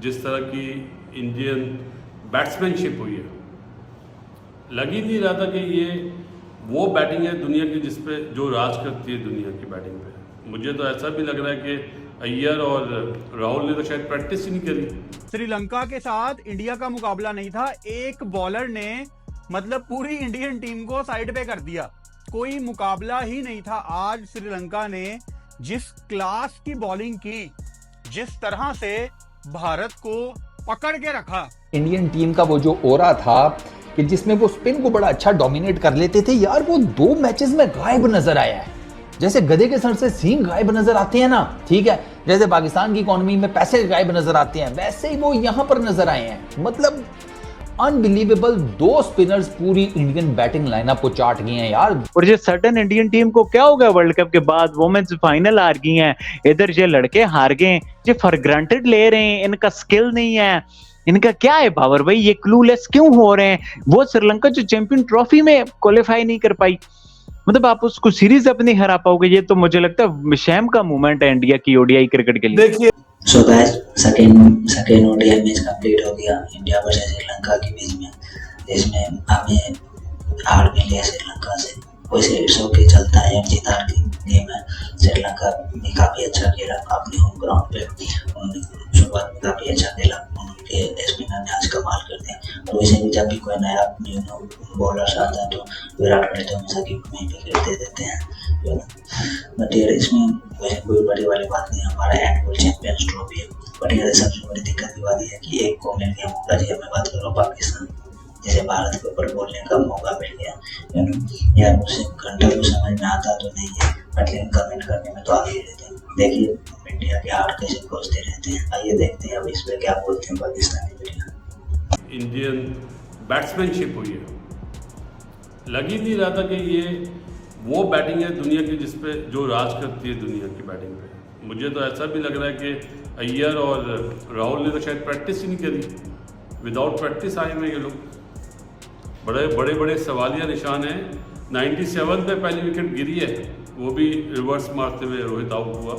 जिस तरह की इंडियन बैट्समैनशिप हुई है, लग ही नहीं रहा था कि ये वो बैटिंग है दुनिया की जिस पे जो राज करती है दुनिया की बैटिंग पे। मुझे तो ऐसा भी लग रहा है कि अय्यर और राहुल ने तो शायद प्रैक्टिस ही नहीं करी। श्रीलंका के साथ इंडिया का मुकाबला नहीं था, एक बॉलर ने मतलब पूरी इंडियन टीम को साइड पे कर दिया, कोई मुकाबला ही नहीं था। आज श्रीलंका ने जिस क्लास की बॉलिंग की, जिस तरह से भारत को पकड़ के रखा, इंडियन टीम का वो जो ओरा था कि जिसमें वो स्पिन को बड़ा अच्छा डोमिनेट कर लेते थे यार, वो 2 मैचेस में गायब नजर आया है। जैसे गधे के सर से सींग गायब नजर आते हैं ना, ठीक है, जैसे पाकिस्तान की इकोनॉमी में पैसे गायब नजर आते हैं, वैसे ही वो यहां पर नजर आए हैं। मतलब अनबिलीवेबल, 2 स्पिनर्स पूरी इंडियन बैटिंग लाइनअप को चाट गए हैं यार। और ये सडन इंडियन टीम को क्या हो गया, वर्ल्ड कप के बाद वोमेन्स फाइनल हार गई हैं, इधर ये लड़के हार गए, ये फॉर ग्रांटेड ले रहे हैं, इनका स्किल नहीं है, इनका क्या है पावर भाई, ये क्लूलेस क्यों हो रहे हैं। वो श्रीलंका जो चैंपियन ट्रॉफी में क्वालिफाई नहीं कर पाई, मतलब आप उसको सीरीज अपनी हरा पाओगे, ये तो मुझे लगता है शैम का मोमेंट है इंडिया की ओडीआई क्रिकेट के लिए। देखिए so guys, second ODI match complete हो गया इंडिया वर्सेस श्रीलंका के बीच में, जिसमें हमें हार मिली है श्रीलंका से। वैसे इट्स ओके, चलता है, अब जीत हार की गेम है। श्रीलंका भी काफ़ी अच्छा खेला अपने होम ग्राउंड पे, उन्होंने शुरुआत में काफ़ी अच्छा खेला, उनके स्पिनर ने आज कमाल कर दिया। और वैसे भी जब भी कोई नया बॉलर आता है तो विराट कोहली तो हमेशा की वहीं पे खेलते देते हैं। बट यार इसमें वैसे कोई बड़ी वाली बात नहीं, हमारा एनुअल चैंपियंस ट्रॉफी है। बट यार सबसे बड़ी दिक्कत की बात यह है कि एक को मिल गया मौका, जी मैं बात कर रहा हूँ पाकिस्तान, जैसे भारत के ऊपर बोलने का मौका मिल गया यार, मुझसे घंटा तो समझ में आता तो नहीं है, बट लेकिन कमेंट करने में तो आगे रहते हैं। देखिए इंडिया के हार्ट कैसे खोजते रहते हैं, आइए देखते हैं अब इस पर क्या बोलते हैं पाकिस्तानी मीडिया। इंडियन बैट्समैनशिप हुई है, लग ही नहीं रहा था कि ये वो बैटिंग है दुनिया की जिस पे जो राज करती है दुनिया की बैटिंग पे। मुझे तो ऐसा भी लग रहा है कि अय्यर और राहुल ने तो शायद प्रैक्टिस ही नहीं करी, विदाउट प्रैक्टिस आए हुए ये लोग। बड़े बड़े सवालिया निशान हैं। 97 पे पहली विकेट गिरी है, वो भी रिवर्स मारते हुए रोहित आउट हुआ।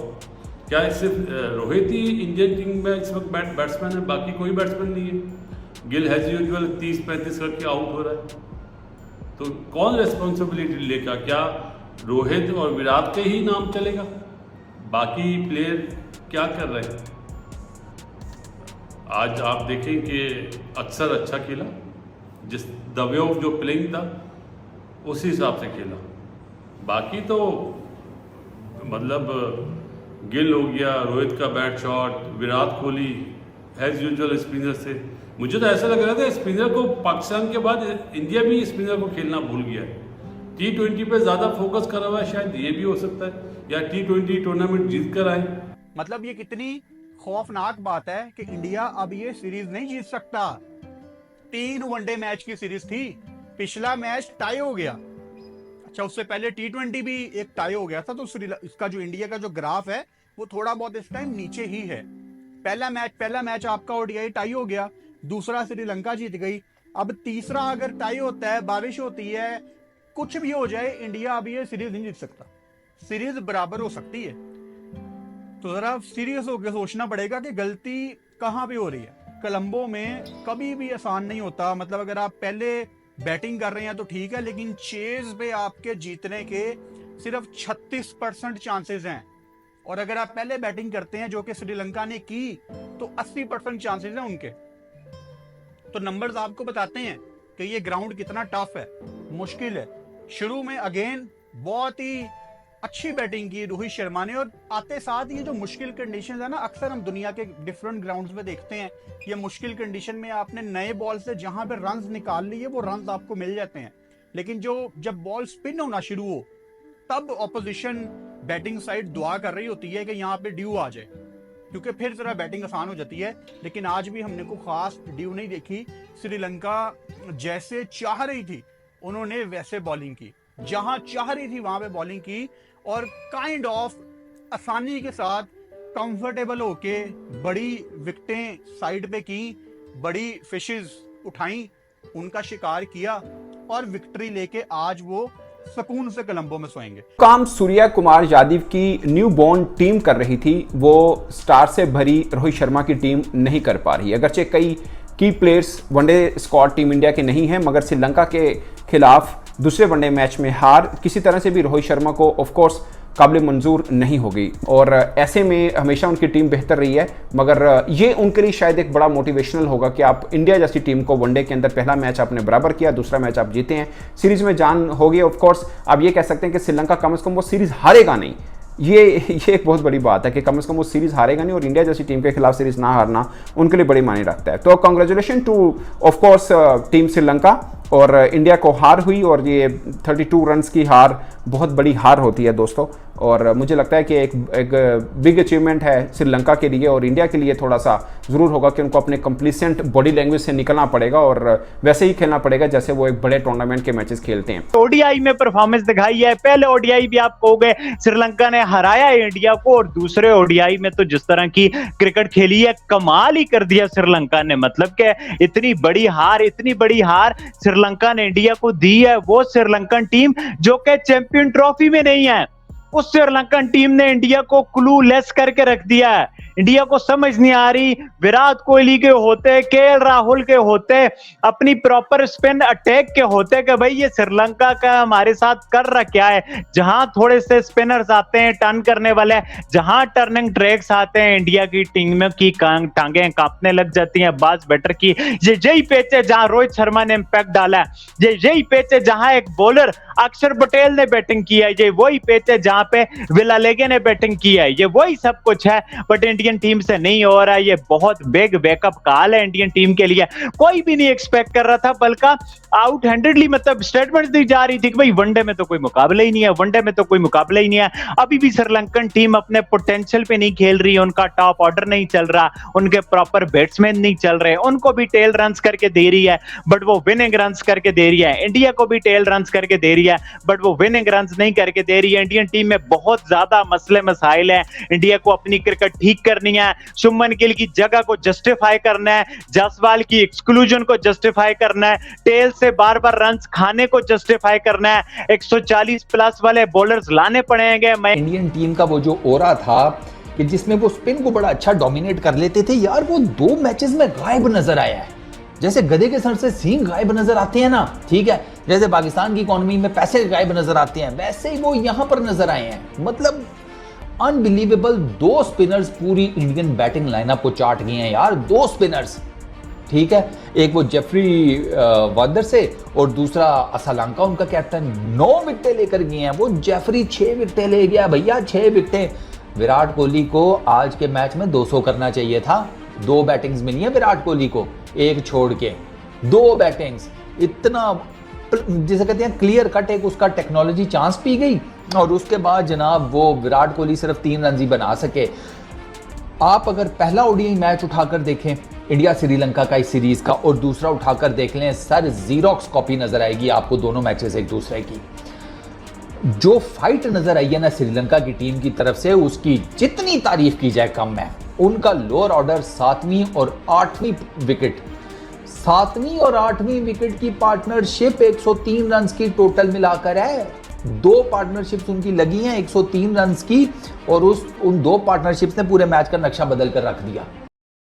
क्या सिर्फ रोहित ही इंडियन टीम में इस वक्त बैट्समैन है, बाकी कोई बैट्समैन नहीं है? गिल हैज यूजुअल 30-35 करके आउट हो रहा है, तो कौन रेस्पॉन्सिबिलिटी लेगा? क्या रोहित और विराट के ही नाम चलेगा? बाकी प्लेयर क्या कर रहे हैं? आज आप देखें कि अक्सर अच्छा खेला, जिस द वे ऑफ जो प्लेइंग था उसी हिसाब से खेला। बाकी तो मतलब गिल हो गया, रोहित का bat shot, Virat Kohli as usual spinner से। मुझे तो ऐसा लग रहा था स्पिनर को पाकिस्तान के बाद इंडिया भी स्पिनर को खेलना भूल गया है। T20 पे ज़्यादा फोकस करा हुआ है, शायद ये भी हो सकता है, या T20 टूर्नामेंट जीत कर आए। मतलब ये कितनी खौफनाक बात है कि इंडिया अब ये सीरीज नहीं जीत सकता। 3 वनडे मैच की सीरीज थी, पिछला मैच टाई हो गया, अच्छा उससे पहले T20 भी एक टाई हो गया था, तो इसका जो इंडिया का जो ग्राफ है वो थोड़ा बहुत इस टाइम नीचे ही है। पहला मैच आपका ओडीआई टाई हो गया, दूसरा श्रीलंका जीत गई, अब तीसरा अगर टाई होता है, बारिश होती है, कुछ भी हो जाए, इंडिया अब ये सीरीज नहीं जीत सकता। सीरीज बराबर हो सकती है, तो जरा सीरियस होकर सोचना पड़ेगा कि गलती कहां पे हो रही है। कोलंबो में कभी भी आसान नहीं होता, मतलब अगर आप पहले बैटिंग कर रहे हैं तो ठीक है, लेकिन चेज पे आपके जीतने के सिर्फ 36% चांसेस हैं, और अगर आप पहले बैटिंग करते हैं जो कि श्रीलंका ने की, तो 80% चांसेस हैं उनके। तो नंबर्स आपको बताते हैं कि ये ग्राउंड कितना टफ है, मुश्किल है। शुरू में अगेन बहुत ही अच्छी बैटिंग की रोहित शर्मा ने, और आते साथ ये जो मुश्किल कंडीशंस है ना, अक्सर हम दुनिया के डिफरेंट ग्राउंड्स में देखते हैं, ये मुश्किल कंडीशन में आपने नए बॉल से जहां पे रन्स निकाल लिए वो रन्स आपको मिल जाते हैं, लेकिन जब बॉल स्पिन होना शुरू हो तब ऑपोजिशन बैटिंग साइड दुआ कर रही होती है कि यहाँ पे ड्यू आ जाए, क्योंकि फिर जरा बैटिंग आसान हो जाती है। लेकिन आज भी हमने को खास ड्यू नहीं देखी। श्रीलंका जैसे चाह रही थी उन्होंने वैसे बॉलिंग की, जहां चाह रही थी वहां पे बॉलिंग की, और काइंड ऑफ आसानी के साथ कंफर्टेबल होके बड़ी विकेटें साइड पे की, बड़ी फिशेस उठाई, उनका शिकार किया और विक्ट्री लेके आज वो सुकून से कोलंबो में सोएंगे। काम सूर्या कुमार यादव की न्यू बॉर्न टीम कर रही थी, वो स्टार से भरी रोहित शर्मा की टीम नहीं कर पा रही। अगरचे कई की players one day squad team India के नहीं हैं, मगर श्रीलंका के खिलाफ दूसरे वनडे मैच में हार किसी तरह से भी रोहित शर्मा को ऑफकोर्स काबिल मंजूर नहीं हो गई। और ऐसे में हमेशा उनकी टीम बेहतर रही है, मगर ये उनके लिए शायद एक बड़ा मोटिवेशनल होगा कि आप इंडिया जैसी टीम को वनडे के अंदर पहला मैच आपने बराबर किया, दूसरा मैच आप जीते हैं, सीरीज में जान हो गई। ऑफकोर्स आप ये कह सकते हैं कि श्रीलंका कम से कम वो सीरीज हारेगा नहीं, ये एक बहुत बड़ी बात है कि कम से कम वो सीरीज हारेगा नहीं, और इंडिया जैसी टीम के खिलाफ सीरीज ना हारना उनके लिए बड़ी मायने रखता है। तो congratulation two of course team Sri Lanka. और इंडिया को हार हुई, और ये 32 रन्स की हार बहुत बड़ी हार होती है दोस्तों, और मुझे लगता है कि एक बिग अचीवमेंट है श्रीलंका के लिए, और इंडिया के लिए थोड़ा सा ज़रूर होगा कि उनको अपने कंप्लीसेंट बॉडी लैंग्वेज से निकलना पड़ेगा और वैसे ही खेलना पड़ेगा जैसे वो एक बड़े टूर्नामेंट के मैचेस खेलते हैं। ओडीआई में परफॉर्मेंस दिखाई है, पहले ओडीआई भी आप कहोगे श्रीलंका ने हराया इंडिया को, और दूसरे ओडीआई में तो जिस तरह की क्रिकेट खेली है कमाल ही कर दिया श्रीलंका ने। मतलब कि इतनी बड़ी हार श्रीलंका ने इंडिया को दी है, वो श्रीलंकन टीम जो कि चैंपियन ट्रॉफी में नहीं है, उस श्रीलंकन टीम ने इंडिया को क्लूलेस करके रख दिया है। इंडिया को समझ नहीं आ रही, विराट कोहली के होते, केएल राहुल के होते, अपनी प्रॉपर स्पिन अटैक के होते कि भाई ये श्रीलंका का हमारे साथ कर रहा क्या है। जहां थोड़े से स्पिनर्स आते हैं टर्न करने वाले, जहां टर्निंग ट्रैक्स आते हैं, इंडिया की टीम की टांगें कांपने लग जाती हैं बाज बैटर की। ये यही पेच है जहां रोहित शर्मा ने इंपैक्ट डाला है, ये यही पेच है जहां एक बॉलर अक्षर पटेल ने बैटिंग की है, ये वही पेच है जहां पे विलालेगे ने बैटिंग की है, ये वही सब कुछ है। बट इंडियन टीम से नहीं हो रहा है, ये बहुत बिग वेकअप कॉल है इंडियन टीम के लिए। कोई भी नहीं एक्सपेक्ट कर रहा था, बल्कि आउट हैंडेडली मतलब स्टेटमेंट्स दी जा रही थी कि भाई वनडे में तो कोई मुकाबला ही नहीं है, वनडे में तो कोई मुकाबला ही नहीं है। अभी भी श्रीलंकन टीम अपने पोटेंशियल पे नहीं खेल रही, उनका टॉप ऑर्डर नहीं चल रहा, उनके प्रॉपर बैट्समैन नहीं चल रहे, उनको भी टेल रन्स करके दे रही है बट वो विनिंग रन्स करके दे रही है। इंडिया को भी टेल रन्स करके दे रही है बट वो विनिंग रन्स नहीं करके दे रही है। इंडियन टीम में बहुत ज्यादा मसले मसाइल है, इंडिया को अपनी क्रिकेट ठीक करनी है, शुभमन गिल की जगह को जस्टिफाई करना है, जायसवाल की एक्सक्लूजन को जस्टिफाई करना है, टेल से बार बार रन्स खाने को जस्टिफाई करना है, 140 प्लस वाले बॉलर्स लाने पड़ेंगे। इंडियन टीम का वो जो ओरा था कि जिसमें वो स्पिन को बड़ा अच्छा डोमिनेट कर लेते थे यार, वो 2 मैचेस में गायब नजर आया है। जैसे गधे के सर से सींग गायब नजर आते हैं ना, ठीक है, जैसे पाकिस्तान की इकोनॉमी में पैसे गायब नजर आते हैं, वैसे ही वो यहां पर नजर आए हैं। मतलब अनबिलीवेबल, 2 स्पिनर्स पूरी इंडियन बैटिंग लाइनअप को चाट गए हैं यार, 2 स्पिनर्स, ठीक है। एक वो जेफरी वार्नर से और दूसरा असलंका उनका कैप्टन 9 विकेटें लेकर गए हैं। वो जेफरी 6 विकेटें ले गया भैया, 6 विकेटें। विराट कोहली को आज के मैच में 200 करना चाहिए था, 2 बैटिंग्स मिली है विराट कोहली को, एक छोड़ के 2 बैटिंग्स। इतना जिसे कहते हैं क्लियर कट एक उसका टेक्नोलॉजी चांस पी गई, और उसके बाद जनाब वो विराट कोहली सिर्फ 3 रन ही बना सके। आप अगर पहला ओडीआई मैच उठाकर देखें इंडिया श्रीलंका का इस सीरीज का, और दूसरा उठाकर देख लें, सर जीरोक्स कॉपी नजर आएगी आपको दोनों मैचेस एक दूसरे की। जो फाइट नजर आई है ना श्रीलंका की टीम की तरफ से, उसकी जितनी तारीफ की जाए कम है। उनका लोअर ऑर्डर 7वीं और 8वीं विकेट, 7वीं और 8वीं विकेट की पार्टनरशिप 103 रन की टोटल मिलाकर है। 2 पार्टनरशिप्स उनकी लगी हैं 103 रन की, और उन 2 पार्टनरशिप्स ने पूरे मैच का नक्शा बदल कर रख दिया।